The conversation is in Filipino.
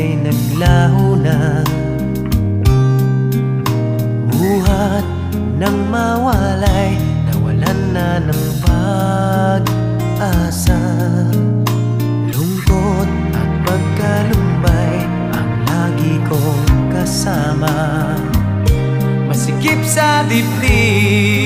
ay naglaho na. Buhat ng mawalay, nawalan na ng pag-asa. Lungkot at pagkalumbay ang lagi kong kasama. Masikip sa dibdib